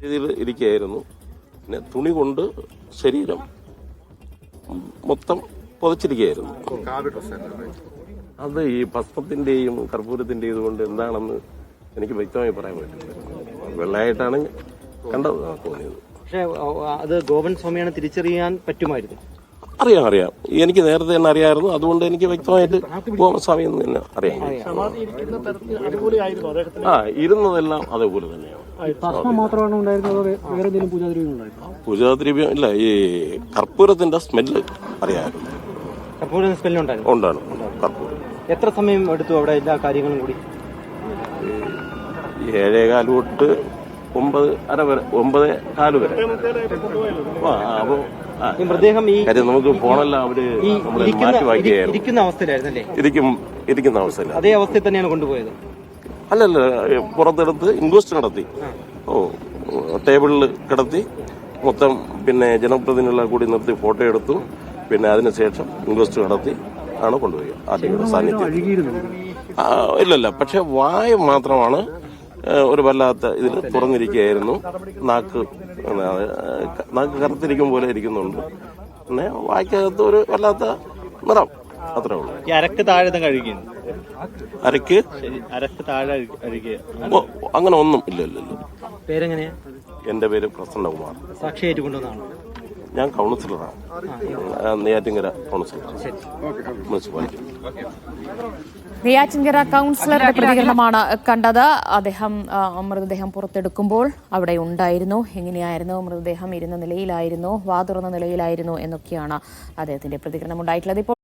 രീതിയിൽ ഇരിക്കുകയായിരുന്നു. പിന്നെ തുണി കൊണ്ട് ശരീരം മൊത്തം പുതച്ചിരിക്കുകയായിരുന്നു. അത് ഈ ഭസ്മത്തിന്റെയും കർപ്പൂരത്തിന്റെയും ഇതുകൊണ്ട് എന്താണെന്ന് എനിക്ക് വ്യക്തമായി പറയാൻ പറ്റില്ല. വെള്ളയായിട്ടാണ് കണ്ടത് തോന്നിയത്. പക്ഷേ അത് ഗോപൻ സ്വാമിയാണ് തിരിച്ചറിയാൻ പറ്റുമായിരുന്നു. അറിയാം. എനിക്ക് നേരത്തെ തന്നെ അറിയാമായിരുന്നു. അതുകൊണ്ട് എനിക്ക് വ്യക്തമായിട്ട് ഗോപസ്വാമി എന്ന് തന്നെ അറിയാം. ഇരുന്നതെല്ലാം അതേപോലെ തന്നെയാണ്. പൂജാദ്രവ്യം ഇല്ല, ഈ കർപ്പൂരത്തിന്റെ സ്മെല്ല് അറിയാമായിരുന്നു. കർപ്പൂരം സ്മെല്ലുണ്ടായിരുന്നു. ഉണ്ടാണ് കർപ്പൂരം. എത്ര സമയം എടുത്തു അവിടെ എല്ലാ കാര്യങ്ങളും കൂടി? 7:15 തൊട്ട് 9:30 വരെ, 9:15 വരെ. അപ്പൊ മൃതദേഹം കാര്യം നമുക്ക് പോണല്ല, അവര് നമ്മളെ മാറ്റി വായിക്കുകയായിരുന്നു. ഇരിക്കുന്ന അവസ്ഥയിലായിരുന്നല്ലേ? ഇരിക്കുന്ന അവസ്ഥയില്ല. അതേ അവസ്ഥയിൽ തന്നെയാണ് കൊണ്ടുപോയത്? അല്ലല്ല, പുറത്തെടുത്ത് ഇൻക്വസ്റ്റ് നടത്തി. ടേബിളിൽ കിടത്തി മൊത്തം. പിന്നെ ജനപ്രതിനിധികളെ കൂടി നിർത്തി ഫോട്ടോ എടുത്തു. പിന്നെ അതിനുശേഷം ഇൻക്വസ്റ്റ് നടത്തി ആണ് കൊണ്ടുപോയി. ആദ്യം സാന്നിധ്യം ഇല്ലല്ല, പക്ഷെ വായ മാത്രമാണ് ഒരു വല്ലാത്ത ഇതിൽ തുറന്നിരിക്കുകയായിരുന്നു. നാക്ക് കറുത്തിരിക്കും പോലെ ഇരിക്കുന്നുണ്ട്. പിന്നെ വായ്ക്കകത്ത് ഒരു വല്ലാത്ത നിറം, അത്രേ ഉള്ളൂ. അരക്ക് താഴെ കഴുകിയാണ്. അരക്ക് താഴെ അങ്ങനെ ഒന്നും ഇല്ല. പേരെങ്ങനെയാ? എന്റെ പേര് പ്രസന്നകുമാർ. സാക്ഷിയായിട്ട് കൊണ്ടുവന്നാണ്. ഞാൻ കൗൺസിലറാണ്, നെയ്യാറ്റിൻകര കൗൺസിലർ, മുനിസിപ്പാലിറ്റി. നെയ്യാറ്റിൻകര കൗൺസിലറുടെ പ്രതികരണമാണ് കണ്ടത്. അദ്ദേഹം മൃതദേഹം പുറത്തെടുക്കുമ്പോൾ അവിടെ ഉണ്ടായിരുന്നു. എങ്ങനെയായിരുന്നു മൃതദേഹം? ഇരുന്ന നിലയിലായിരുന്നു, വാ തുറന്ന നിലയിലായിരുന്നു എന്നൊക്കെയാണ് അദ്ദേഹത്തിന്റെ പ്രതികരണം ഉണ്ടായിട്ടുള്ളത്. ഇപ്പോൾ